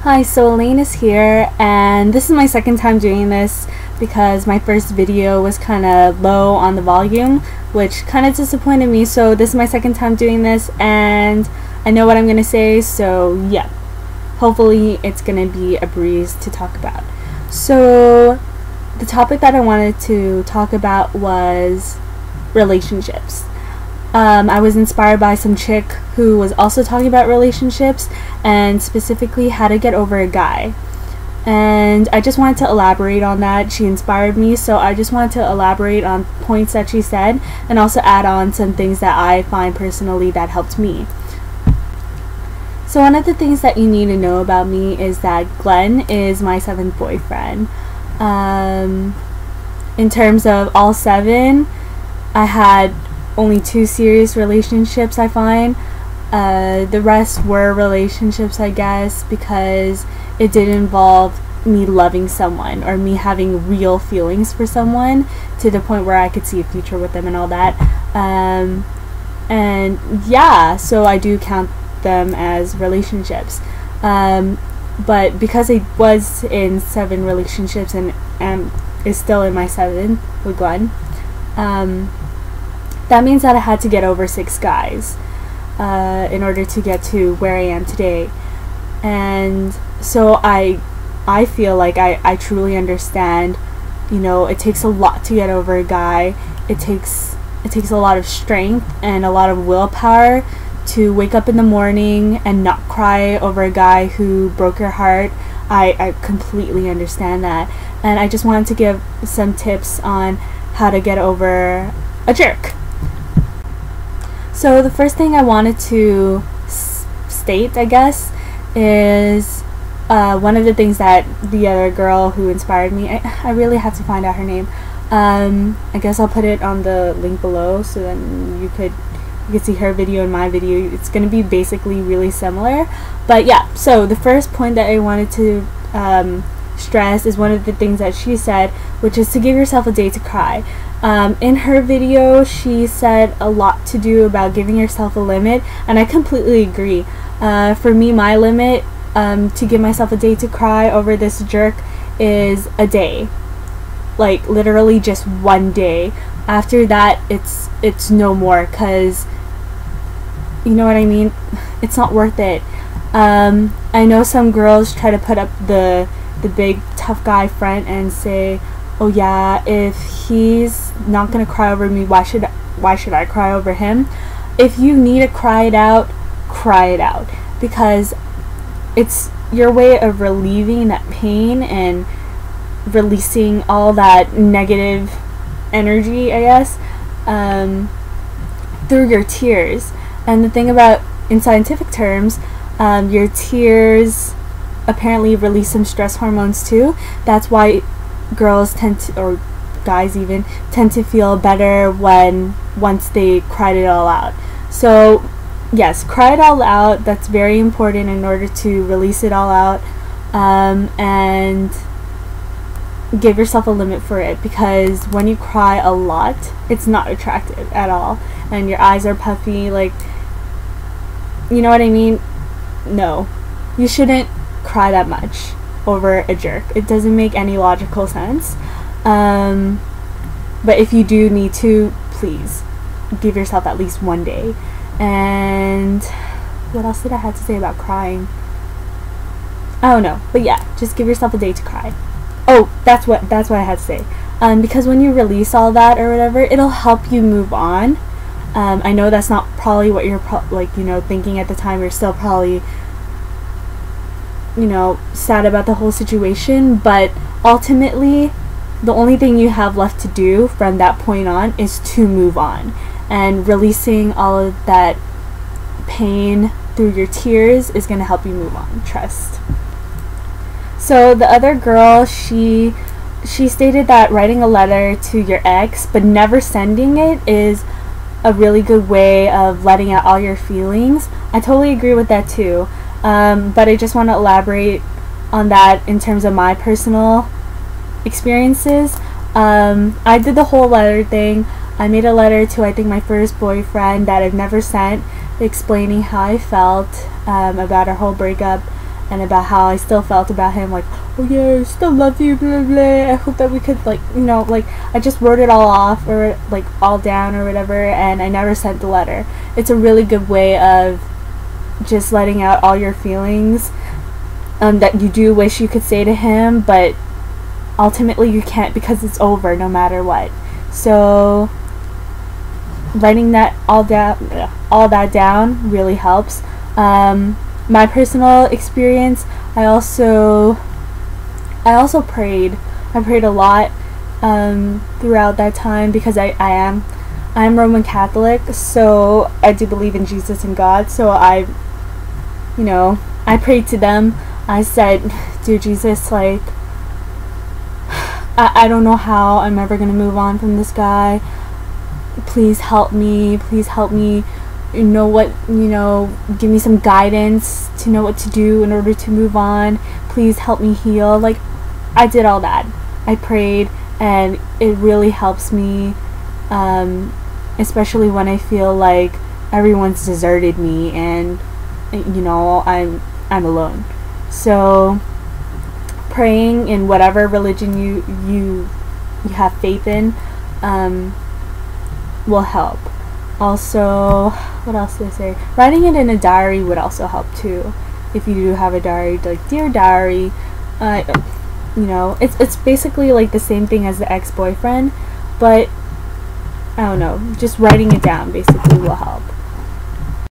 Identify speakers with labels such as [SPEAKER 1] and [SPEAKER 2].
[SPEAKER 1] Hi, so Elaine is here, and this is my second time doing this because my first video was kind of low on the volume, which kind of disappointed me. So this is my second time doing this, and I know what I'm going to say, so yeah. Hopefully it's going to be a breeze to talk about. So the topic that I wanted to talk about was relationships. I was inspired by some chick who was also talking about relationships and specifically how to get over a guy. And I just wanted to elaborate on that. She inspired me, so I just wanted to elaborate on points that she said and also add on some things that I find personally that helped me. So one of the things that you need to know about me is that Glenn is my 7th boyfriend. In terms of all 7, I had only 2 serious relationships, I find. The rest were relationships, I guess, because it did involve me loving someone or me having real feelings for someone to the point where I could see a future with them and all that. And yeah, so I do count them as relationships. But because I was in 7 relationships and is still in my 7th with Glenn, that means that I had to get over 6 guys in order to get to where I am today. And so I feel like I truly understand, you know, it takes a lot to get over a guy. It takes a lot of strength and a lot of willpower to wake up in the morning and not cry over a guy who broke your heart. I completely understand that. And I just wanted to give some tips on how to get over a jerk. So the first thing I wanted to state, I guess, is one of the things that the other girl who inspired me, I really have to find out her name. I guess I'll put it on the link below so then you could see her video and my video. It's going to be basically really similar. But yeah, so the first point that I wanted to stress is one of the things that she said, which is to give yourself a day to cry. In her video, she said a lot to do about giving yourself a limit, and I completely agree. For me, my limit to give myself a day to cry over this jerk is a day. Like, literally just one day. After that, it's no more, because, you know what I mean? It's not worth it. I know some girls try to put up the big tough guy front and say, oh yeah, if he's not gonna cry over me, why should I cry over him? If you need to cry it out, because it's your way of relieving that pain and releasing all that negative energy, I guess, through your tears. And the thing about, in scientific terms, your tears apparently release some stress hormones too. That's why girls tend to, or guys even, tend to feel better once they cried it all out. So yes, cry it all out. That's very important in order to release it all out, and give yourself a limit for it, because when you cry a lot, it's not attractive at all, and your eyes are puffy, like, you know what I mean? No, you shouldn't cry that much over a jerk. It doesn't make any logical sense. But if you do need to, please give yourself at least one day. And what else did I have to say about crying? I don't know, but yeah, just give yourself a day to cry. Oh, that's what I had to say. Because when you release all that or whatever, it'll help you move on. I know that's not probably what you're thinking at the time. You're still probably, you know, sad about the whole situation, but ultimately the only thing you have left to do from that point on is to move on, and releasing all of that pain through your tears is going to help you move on, trust. So the other girl, she stated that writing a letter to your ex but never sending it is a really good way of letting out all your feelings. I totally agree with that too. But I just want to elaborate on that in terms of my personal experiences. I did the whole letter thing. I made a letter to, I think, my first boyfriend that I've never sent, explaining how I felt about our whole breakup, and about how I still felt about him, like, oh yeah, I still love you, blah blah, I hope that we could, like, you know, like, I just wrote it all off, or like all down or whatever, and I never sent the letter. It's a really good way of just letting out all your feelings that you do wish you could say to him, but ultimately you can't because it's over no matter what. So writing that all that down really helps. My personal experience, I also prayed. I prayed a lot throughout that time, because I'm Roman Catholic, so I do believe in Jesus and God. So I prayed to them. I said, dear Jesus, like, I don't know how I'm ever gonna move on from this guy. Please help me. Please help me. Give me some guidance to know what to do in order to move on. Please help me heal. Like, I did all that. I prayed, and it really helps me, especially when I feel like everyone's deserted me and I'm alone. So praying in whatever religion you have faith in will help. Also, what else did I say? Writing it in a diary would also help too. If you do have a diary, like, dear diary, it's basically like the same thing as the ex-boyfriend, but I don't know, just writing it down basically will help.